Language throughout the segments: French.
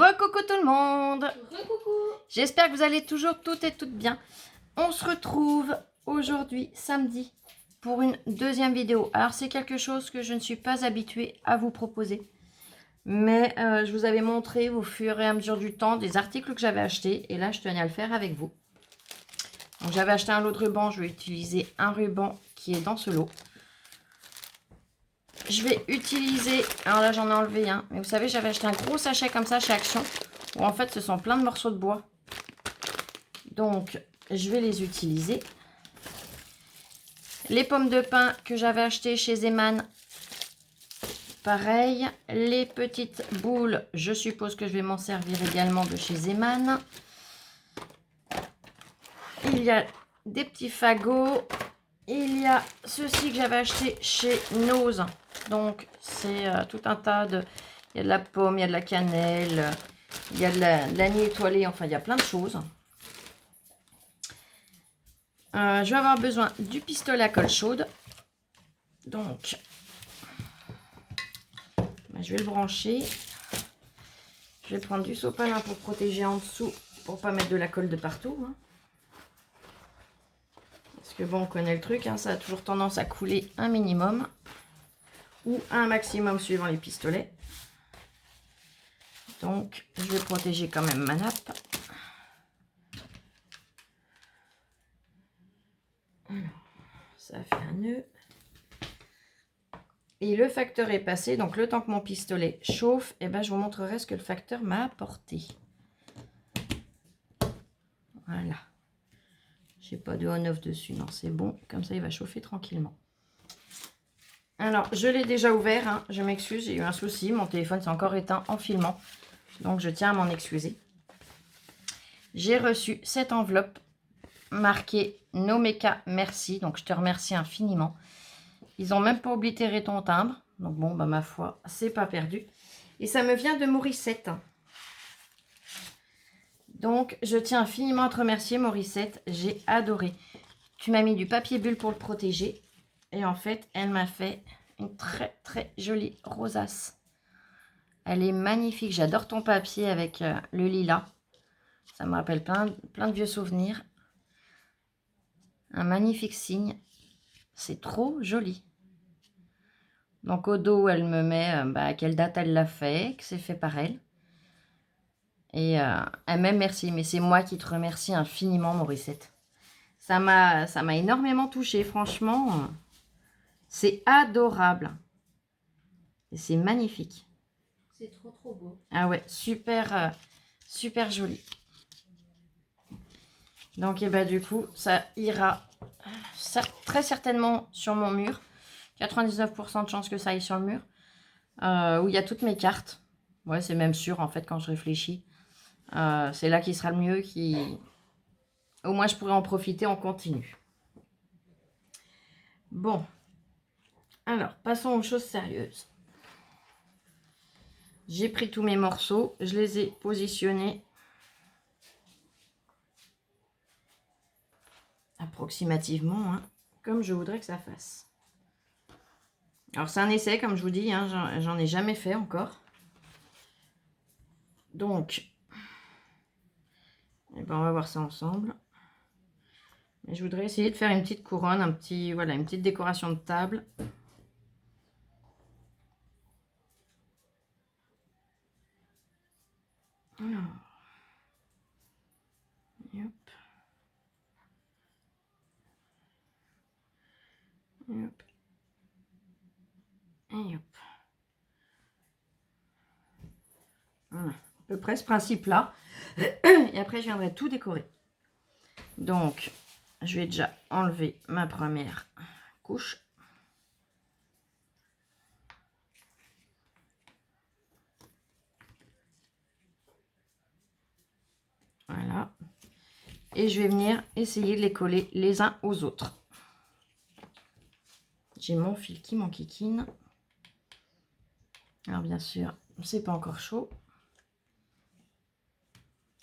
Recoucou tout le monde. Recoucou. J'espère que vous allez toujours toutes et toutes bien. On se retrouve aujourd'hui, samedi, pour une deuxième vidéo. Alors c'est quelque chose que je ne suis pas habituée à vous proposer. Mais je vous avais montré au fur et à mesure du temps des articles que j'avais achetés. Et là, je tenais à le faire avec vous. Donc j'avais acheté un lot de ruban. Je vais utiliser un ruban qui est dans ce lot. Je vais utiliser, alors là j'en ai enlevé un, mais vous savez j'avais acheté un gros sachet comme ça chez Action, où en fait ce sont plein de morceaux de bois. Donc je vais les utiliser. Les pommes de pin que j'avais achetées chez Zeman, pareil. Les petites boules, je suppose que je vais m'en servir également de chez Zeman. Il y a des petits fagots. Il y a ceci que j'avais acheté chez Nose. Donc, c'est tout un tas de... Il y a de la pomme, il y a de la cannelle, il y a de l'anis étoilé. Enfin, il y a plein de choses. Je vais avoir besoin du pistolet à colle chaude. Donc, je vais le brancher. Je vais prendre du sopalin pour protéger en dessous, pour pas mettre de la colle de partout. Hein. Parce que bon, on connaît le truc, hein, ça a toujours tendance à couler un minimum. Ou un maximum suivant les pistolets. Donc, je vais protéger quand même ma nappe. Alors, ça fait un nœud. Et le facteur est passé. Donc, le temps que mon pistolet chauffe, eh ben, je vous montrerai ce que le facteur m'a apporté. Voilà. J'ai pas de on-off dessus. Non, c'est bon. Comme ça, il va chauffer tranquillement. Alors, je l'ai déjà ouvert. Hein. Je m'excuse, j'ai eu un souci. Mon téléphone s'est encore éteint en filmant. Donc, je tiens à m'en excuser. J'ai reçu cette enveloppe marquée Nomeka merci. Donc, je te remercie infiniment. Ils n'ont même pas oblitéré ton timbre. Donc, bon, bah, ma foi, c'est pas perdu. Et ça me vient de Morissette. Donc, je tiens infiniment à te remercier, Morissette. J'ai adoré. Tu m'as mis du papier bulle pour le protéger. Et en fait, elle m'a fait une très, très jolie rosace. Elle est magnifique. J'adore ton papier avec le lilas. Ça me rappelle plein de vieux souvenirs. Un magnifique signe. C'est trop joli. Donc, au dos, elle me met à quelle date elle l'a fait, que c'est fait par elle. Et elle m'aime merci, mais c'est moi qui te remercie infiniment, Morissette. Ça m'a énormément touchée, franchement. C'est adorable. Et c'est magnifique. C'est trop beau. Ah ouais, super, super joli. Donc, et bah, du coup, ça ira très certainement sur mon mur. 99% de chances que ça aille sur le mur. Où il y a toutes mes cartes. Ouais, c'est même sûr, en fait, quand je réfléchis. C'est là qui sera le mieux, au moins je pourrais en profiter en continu. Bon, alors passons aux choses sérieuses. J'ai pris tous mes morceaux, je les ai positionnés approximativement, hein, comme je voudrais que ça fasse. Alors c'est un essai, comme je vous dis, hein, j'en ai jamais fait encore. Donc, eh ben, on va voir ça ensemble. Mais je voudrais essayer de faire une petite couronne, voilà, une petite décoration de table. Alors, hop. Hop. Et hop. Voilà, à peu près ce principe-là. Et après, je viendrai tout décorer. Donc, je vais déjà enlever ma première couche. Voilà. Et je vais venir essayer de les coller les uns aux autres. J'ai mon fil qui m'enquiquine. Alors, bien sûr, c'est pas encore chaud.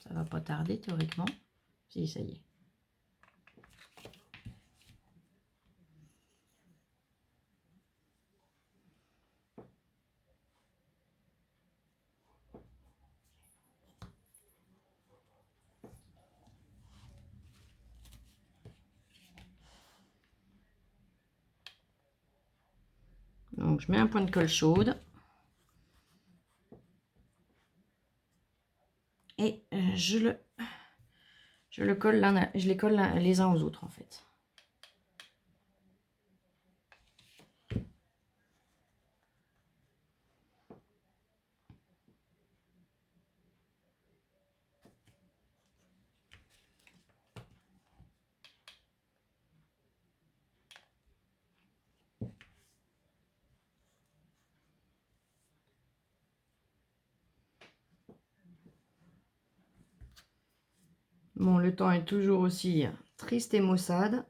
Ça va pas tarder, théoriquement. Si, ça y est. Donc, je mets un point de colle chaude. Et je le colle je les colle les uns aux autres, en fait. Bon, le temps est toujours aussi triste et maussade.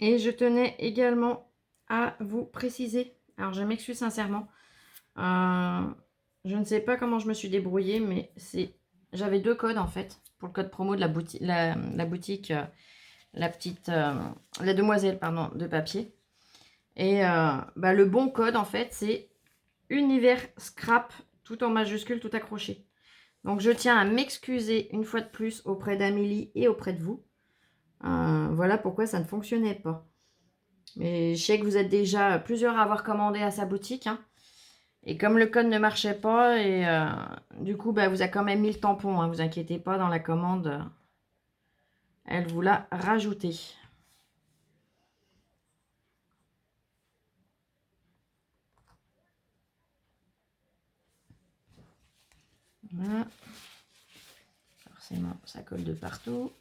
Et je tenais également à vous préciser, alors je m'excuse sincèrement, je ne sais pas comment je me suis débrouillée, mais j'avais 2 codes en fait, pour le code promo de la boutique, la boutique, la demoiselle, pardon, de papier. Et le bon code, en fait, c'est Univers Scrap, tout en majuscule, tout accroché. Donc, je tiens à m'excuser une fois de plus auprès d'Amélie et auprès de vous. Voilà pourquoi ça ne fonctionnait pas. Mais je sais que vous êtes déjà plusieurs à avoir commandé à sa boutique. Hein. Et comme le code ne marchait pas, et du coup, vous a quand même mis le tampon. Hein, vous inquiétez pas, dans la commande, elle vous l'a rajouté. Voilà. Forcément, ça colle de partout.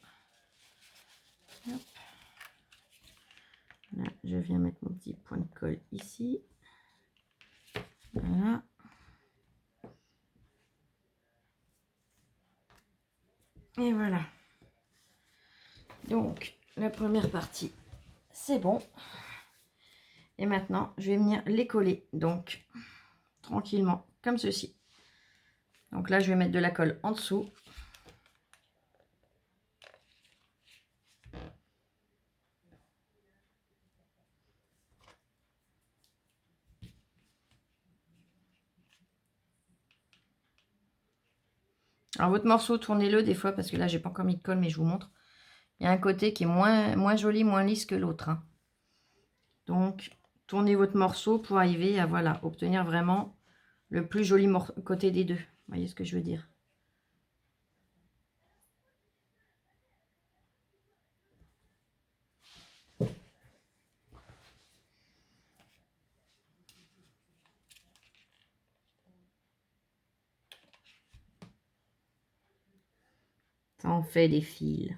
Hop. Là, je viens mettre mon petit point de colle ici. Voilà. Et voilà. Donc, la première partie, c'est bon. Et maintenant, je vais venir les coller. Donc, tranquillement, comme ceci. Donc là, je vais mettre de la colle en dessous. Alors, votre morceau, tournez-le des fois, parce que là, j'ai pas encore mis de colle, mais je vous montre. Il y a un côté qui est moins joli, moins lisse que l'autre. Hein. Donc, tournez votre morceau pour arriver à voilà, obtenir vraiment le plus joli côté des deux. Vous voyez ce que je veux dire? Ça en fait des fils.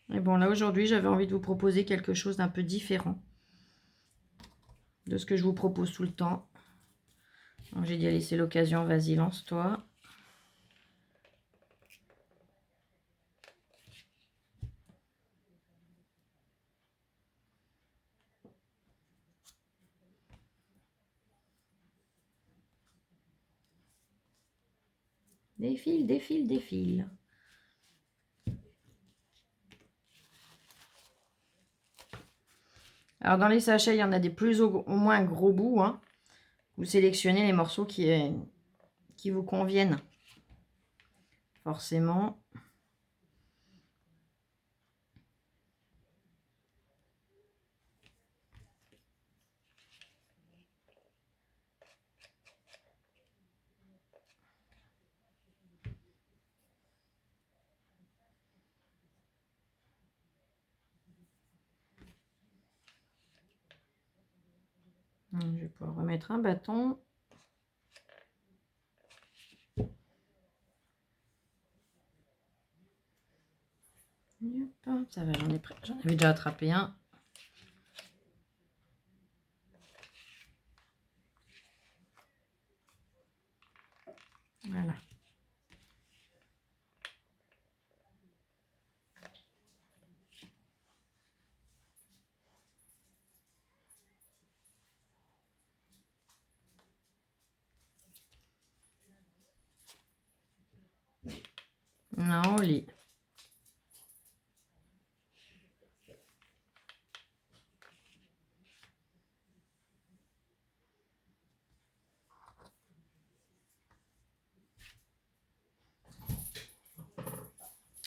Et bon, là, aujourd'hui, j'avais envie de vous proposer quelque chose d'un peu différent de ce que je vous propose tout le temps. Donc, j'ai dit, allez, c'est l'occasion, vas-y, lance-toi. Défile, défile, défile. Alors, dans les sachets, il y en a des plus au moins gros bouts. Hein. Vous sélectionnez les morceaux qui vous conviennent. Forcément. Je vais pouvoir remettre un bâton. Ça va, j'en avais déjà attrapé un. Voilà. Non, au lit.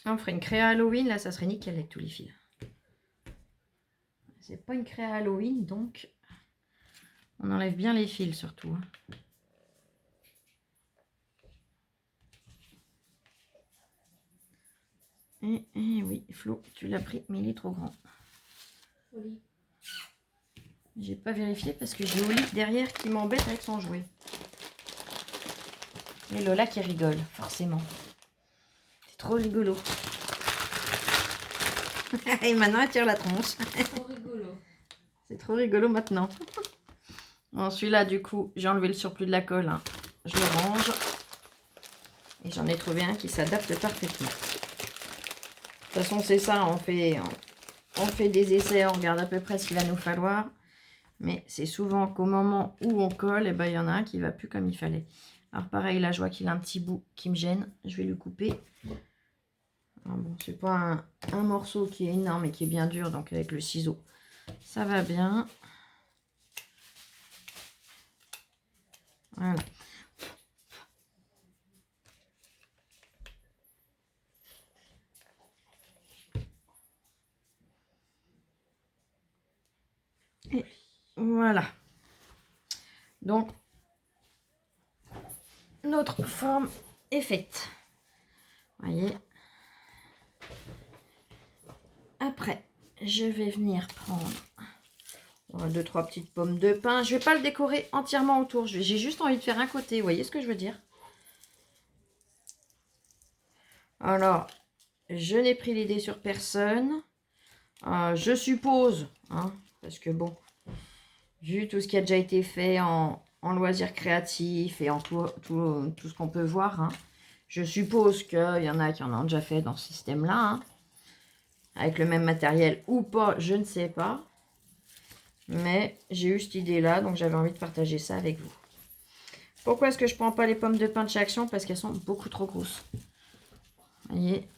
On ferait une créa Halloween, là ça serait nickel avec tous les fils. C'est pas une créa Halloween, donc on enlève bien les fils surtout. Et oui, Flo, tu l'as pris, mais il est trop grand. Oli. J'ai pas vérifié parce que j'ai Oli derrière qui m'embête avec son jouet. Et Lola qui rigole, forcément. C'est trop rigolo. Et maintenant elle tire la tronche. Trop rigolo. C'est trop rigolo maintenant. Bon, celui-là, du coup, j'ai enlevé le surplus de la colle. Hein. Je le range. Et j'en ai trouvé un qui s'adapte parfaitement. De toute façon, c'est ça. On fait des essais, on regarde à peu près ce qu'il va nous falloir. Mais c'est souvent qu'au moment où on colle, eh ben, il y en a un qui ne va plus comme il fallait. Alors pareil, là, je vois qu'il a un petit bout qui me gêne. Je vais le couper. Alors bon, c'est pas un morceau qui est énorme et qui est bien dur. Donc avec le ciseau, ça va bien. Voilà. Et voilà. Donc, notre forme est faite. Voyez. Après, je vais venir prendre 2-3 petites pommes de pin. Je vais pas le décorer entièrement autour. J'ai juste envie de faire un côté. Vous voyez ce que je veux dire? Alors, je n'ai pris l'idée sur personne. Je suppose, hein, parce que bon, vu tout ce qui a déjà été fait en loisirs créatifs et en tout ce qu'on peut voir, hein, je suppose qu'il y en a qui en ont déjà fait dans ce système-là, hein, avec le même matériel ou pas, je ne sais pas. Mais j'ai eu cette idée-là, donc j'avais envie de partager ça avec vous. Pourquoi est-ce que je ne prends pas les pommes de pin de chez Action? Parce qu'elles sont beaucoup trop grosses. Vous voyez,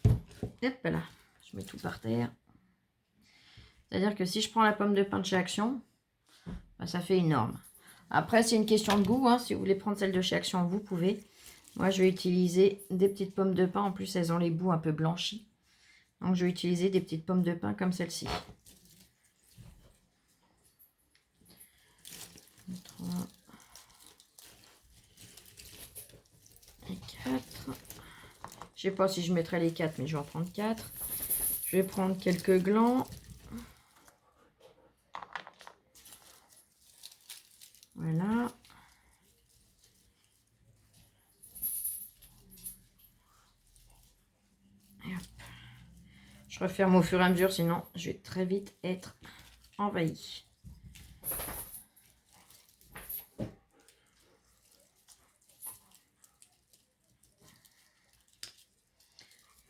hop là, je mets tout par terre. C'est-à-dire que si je prends la pomme de pin de chez Action, bah, ça fait énorme. Après, c'est une question de goût. Hein. Si vous voulez prendre celle de chez Action, vous pouvez. Moi, je vais utiliser des petites pommes de pin. En plus, elles ont les bouts un peu blanchis. Donc, je vais utiliser des petites pommes de pin comme celle-ci. 3 et 4. Je sais pas si je mettrai les 4, mais je vais en prendre 4. Je vais prendre quelques glands. Voilà. Et hop. Je referme au fur et à mesure, sinon je vais très vite être envahie.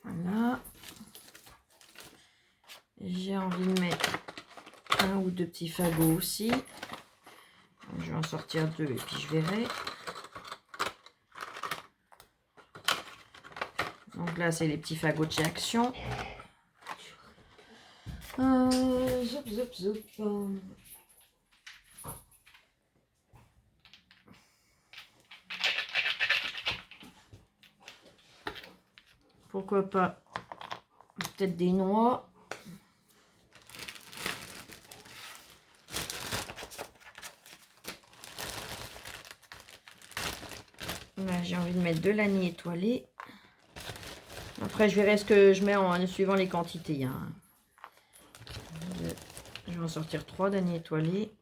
Voilà. J'ai envie de mettre un ou deux petits fagots aussi. Je vais en sortir 2 et puis je verrai. Donc là, c'est les petits fagots de chez Action. Zoup, zoup, zoup. Pourquoi pas peut-être des noix. Là, j'ai envie de mettre de l'anis étoilé. Après, je verrai ce que je mets en suivant les quantités. Hein. Je vais en sortir 3 d'anis étoilés.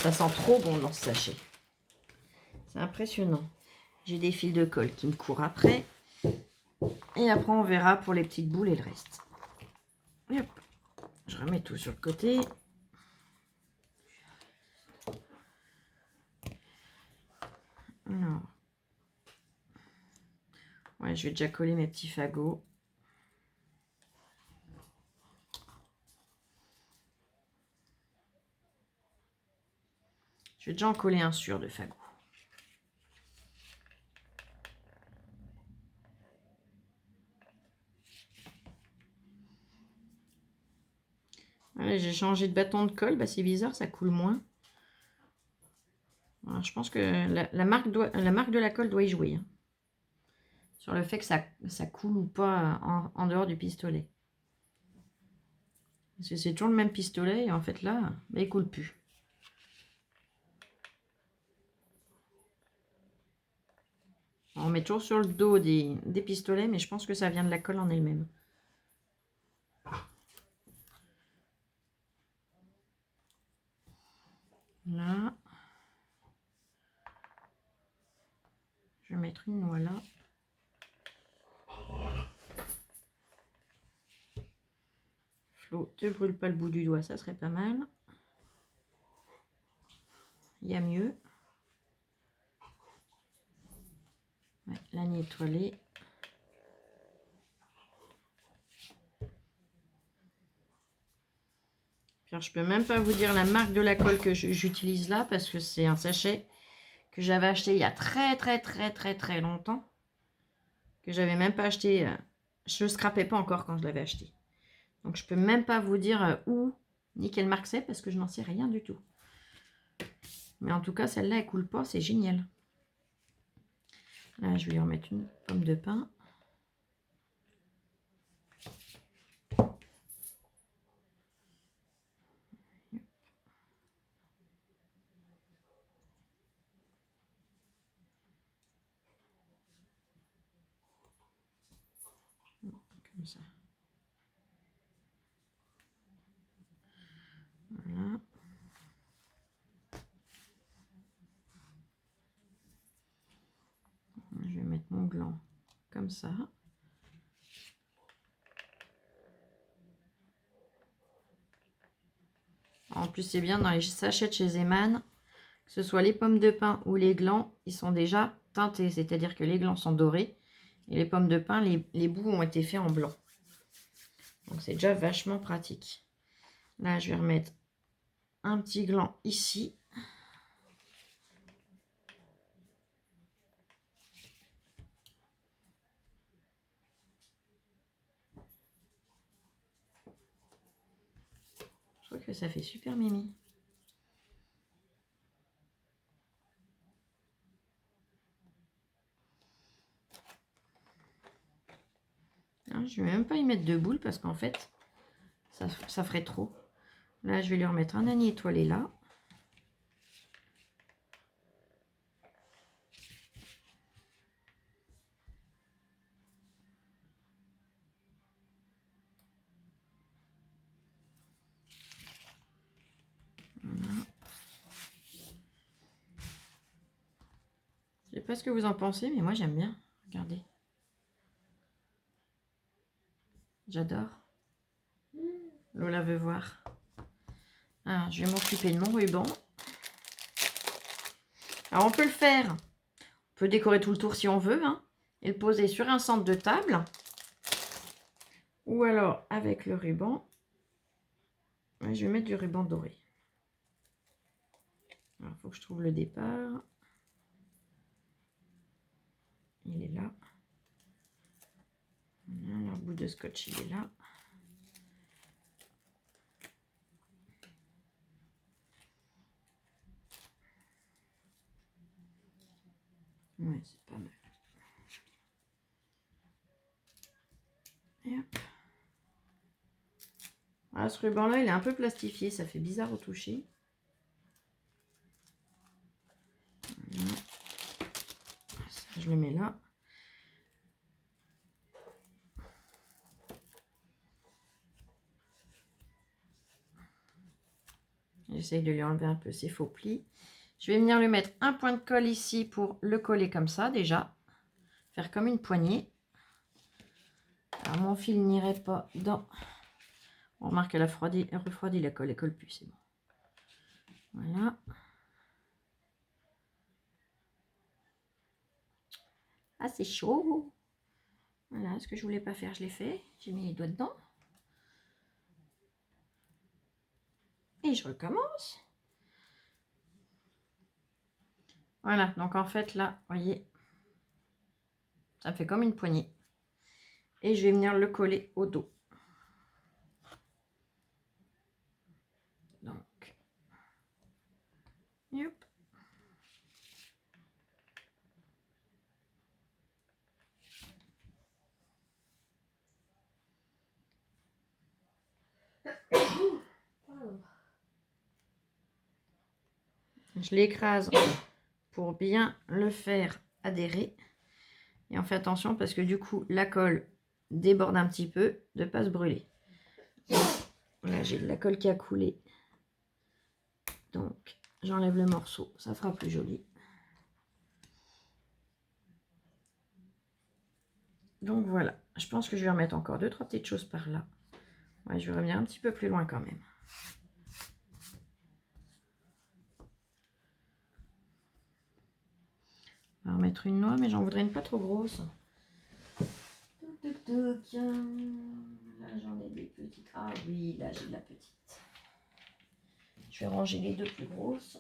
Ça sent trop bon dans ce sachet. C'est impressionnant. J'ai des fils de colle qui me courent après. Et après, on verra pour les petites boules et le reste. Et hop. Je remets tout sur le côté. Alors. Ouais, je vais déjà coller mes petits fagots. Je vais déjà en coller un sur de fagots. Voilà, j'ai changé de bâton de colle. Bah, c'est bizarre, ça coule moins. Alors, je pense que la marque de la colle doit y jouer. Hein, sur le fait que ça coule ou pas en dehors du pistolet. Parce que c'est toujours le même pistolet et en fait là, bah, il coule plus. On met toujours sur le dos des pistolets, mais je pense que ça vient de la colle en elle-même. Là. Je vais mettre une noix là. Flo, te brûle pas le bout du doigt, ça serait pas mal. Il y a mieux. Ouais, l'année étoilée. Alors, je peux même pas vous dire la marque de la colle que j'utilise là parce que c'est un sachet que j'avais acheté il y a très longtemps. Que j'avais même pas acheté. Je ne scrapais pas encore quand je l'avais acheté. Donc je peux même pas vous dire où ni quelle marque c'est parce que je n'en sais rien du tout. Mais en tout cas, celle-là, elle coule pas, c'est génial. Là, je vais lui remettre une pomme de pin. Comme ça. Voilà. Je vais mettre mon gland comme ça. En plus, c'est bien dans les sachets de chez Zeman, que ce soit les pommes de pin ou les glands, ils sont déjà teintés. C'est-à-dire que les glands sont dorés et les pommes de pin, les bouts ont été faits en blanc. Donc, c'est déjà vachement pratique. Là, je vais remettre un petit gland ici. Je trouve que ça fait super mimi. Je ne vais même pas y mettre de boules parce qu'en fait, ça ferait trop. Là, je vais lui remettre un agneau étoilé là. Voilà. Je sais pas ce que vous en pensez, mais moi j'aime bien. Regardez. J'adore. Lola veut voir. Alors, je vais m'occuper de mon ruban. Alors, on peut le faire. On peut décorer tout le tour si on veut. Hein, et le poser sur un centre de table. Ou alors, avec le ruban. Je vais mettre du ruban doré. Alors, il faut que je trouve le départ. Il est là. Voilà, le bout de scotch, il est là. Ouais, c'est pas mal. Et hop. Voilà, ce ruban-là, il est un peu plastifié. Ça fait bizarre au toucher. Voilà. Ça, je le mets là. J'essaye de lui enlever un peu ses faux plis. Je vais venir lui mettre un point de colle ici pour le coller comme ça déjà. Faire comme une poignée. Alors mon fil n'irait pas dans... On remarque qu'elle a refroidi la colle. Elle colle plus, c'est bon. Voilà. Ah, c'est chaud. Voilà, ce que je voulais pas faire, je l'ai fait. J'ai mis les doigts dedans. Et je recommence. Voilà, donc en fait là, vous voyez, ça fait comme une poignée. Et je vais venir le coller au dos. Donc, hop. Je l'écrase pour bien le faire adhérer. Et on fait attention parce que du coup, la colle déborde un petit peu, de ne pas se brûler. Là, j'ai de la colle qui a coulé. Donc, j'enlève le morceau, ça fera plus joli. Donc voilà, je pense que je vais remettre encore 2-3 petites choses par là. Ouais, je vais revenir un petit peu plus loin quand même. On va remettre une noix, mais j'en voudrais une pas trop grosse. Là, j'en ai des petites. Ah oui, là, j'ai de la petite. Je vais ranger les deux plus grosses.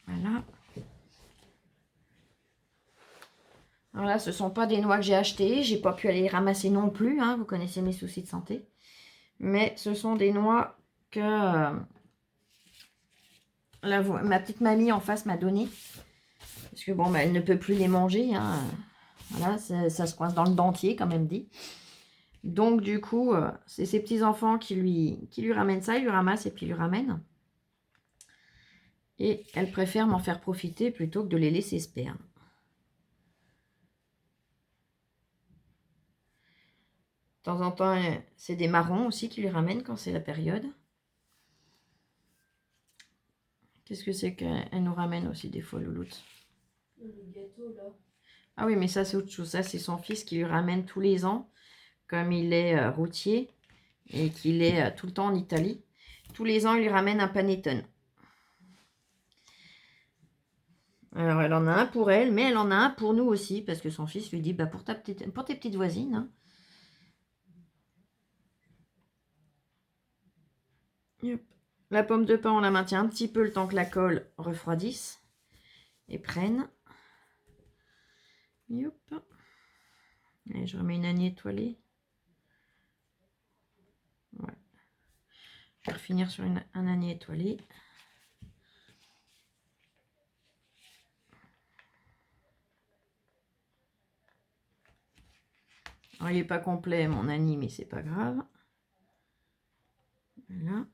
Voilà. Alors là, ce ne sont pas des noix que j'ai achetées. J'ai pas pu aller les ramasser non plus. Hein, vous connaissez mes soucis de santé. Mais ce sont des noix que ma petite mamie en face m'a donné. Parce que bon, bah, elle ne peut plus les manger. Hein. Voilà, ça se coince dans le dentier, comme elle me dit. Donc du coup, c'est ses petits-enfants qui lui ramènent ça. Ils lui ramassent et puis ils lui ramènent. Et elle préfère m'en faire profiter plutôt que de les laisser se perdre. De temps en temps, c'est des marrons aussi qui lui ramènent quand c'est la période. Qu'est-ce que c'est qu'elle nous ramène aussi des fois, louloute? Le gâteau, là. Ah oui, mais ça, c'est autre chose. Ça, c'est son fils qui lui ramène tous les ans, comme il est routier et qu'il est tout le temps en Italie. Tous les ans, il lui ramène un panettone. Alors, elle en a un pour elle, mais elle en a un pour nous aussi, parce que son fils lui dit, bah, pour tes petites voisines. Hein. Yep. La pomme de pain, on la maintient un petit peu le temps que la colle refroidisse et prenne. Yep. Et je remets une année étoilée. Ouais. Je vais finir sur un année étoilé. Alors, il n'est pas complet mon Annie, mais c'est pas grave. Voilà.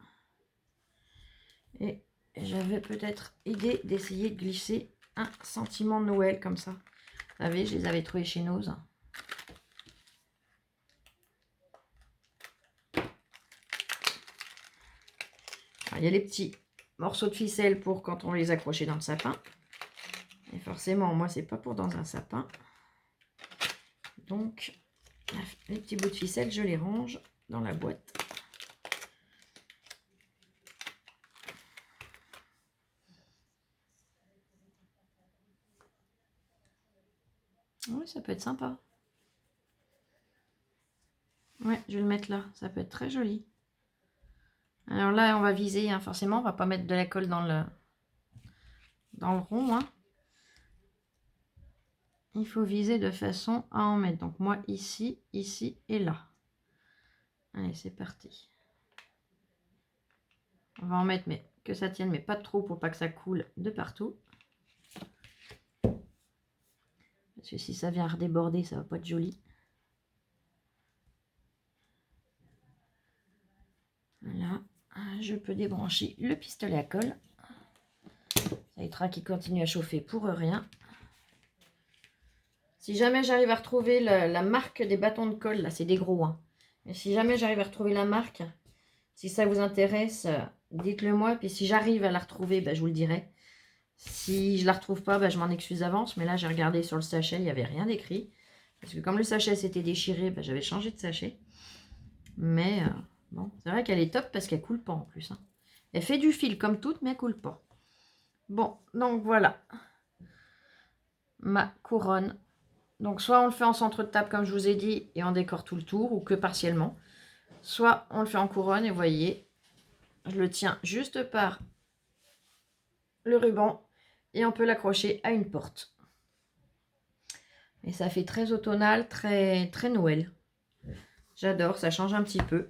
Et j'avais peut-être idée d'essayer de glisser un sentiment de Noël comme ça. Vous savez, je les avais trouvés chez Nose. Alors, il y a les petits morceaux de ficelle pour quand on les accrochait dans le sapin. Et forcément, moi, c'est pas pour dans un sapin. Donc, les petits bouts de ficelle, je les range dans la boîte. Oui, ça peut être sympa. Ouais, je vais le mettre là. Ça peut être très joli. Alors là, on va viser, hein, forcément. On va pas mettre de la colle dans le rond. Hein. Il faut viser de façon à en mettre. Donc moi, ici, ici et là. Allez, c'est parti. On va en mettre, mais que ça tienne, mais pas trop pour pas que ça coule de partout. Parce que si ça vient redéborder, ça va pas être joli. Voilà. Je peux débrancher le pistolet à colle. Ça évitera qu'il continue à chauffer pour rien. Si jamais j'arrive à retrouver la marque des bâtons de colle, là c'est des gros. Hein. Et si jamais j'arrive à retrouver la marque, si ça vous intéresse, dites-le moi. Puis si j'arrive à la retrouver, bah, je vous le dirai. Si je la retrouve pas, bah, je m'en excuse d'avance. Mais là, j'ai regardé sur le sachet, il n'y avait rien d'écrit. Parce que comme le sachet s'était déchiré, bah, j'avais changé de sachet. Mais bon, c'est vrai qu'elle est top parce qu'elle coule pas en plus. Hein. Elle fait du fil comme toutes, mais elle coule pas. Bon, donc voilà. Ma couronne. Donc soit on le fait en centre de table comme je vous ai dit et on décore tout le tour ou que partiellement. Soit on le fait en couronne et vous voyez, je le tiens juste par le ruban et on peut l'accrocher à une porte. Et ça fait très automnal, très, très Noël. J'adore, ça change un petit peu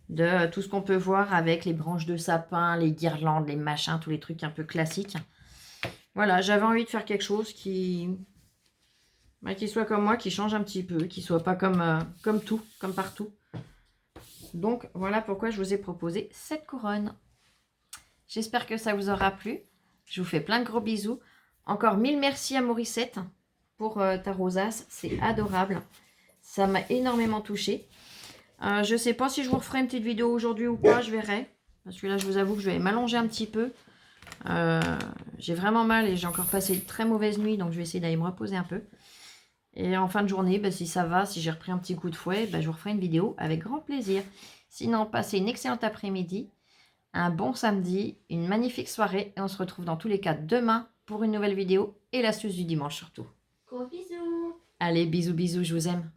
de tout ce qu'on peut voir avec les branches de sapin, les guirlandes, les machins, tous les trucs un peu classiques. Voilà, j'avais envie de faire quelque chose qui soit comme moi, qui change un petit peu, qui soit pas comme tout, comme partout. Donc, voilà pourquoi je vous ai proposé cette couronne. J'espère que ça vous aura plu. Je vous fais plein de gros bisous. Encore 1000 merci à Morissette pour ta rosace. C'est adorable. Ça m'a énormément touchée. Je ne sais pas si je vous referai une petite vidéo aujourd'hui ou pas. Je verrai. Parce que là, je vous avoue que je vais m'allonger un petit peu. J'ai vraiment mal et j'ai encore passé une très mauvaise nuit. Donc, je vais essayer d'aller me reposer un peu. Et en fin de journée, si ça va, si j'ai repris un petit coup de fouet, je vous referai une vidéo avec grand plaisir. Sinon, passez une excellente après-midi, un bon samedi, une magnifique soirée. Et on se retrouve dans tous les cas demain pour une nouvelle vidéo et l'astuce du dimanche surtout. Gros bisous. Allez, bisous, bisous, je vous aime.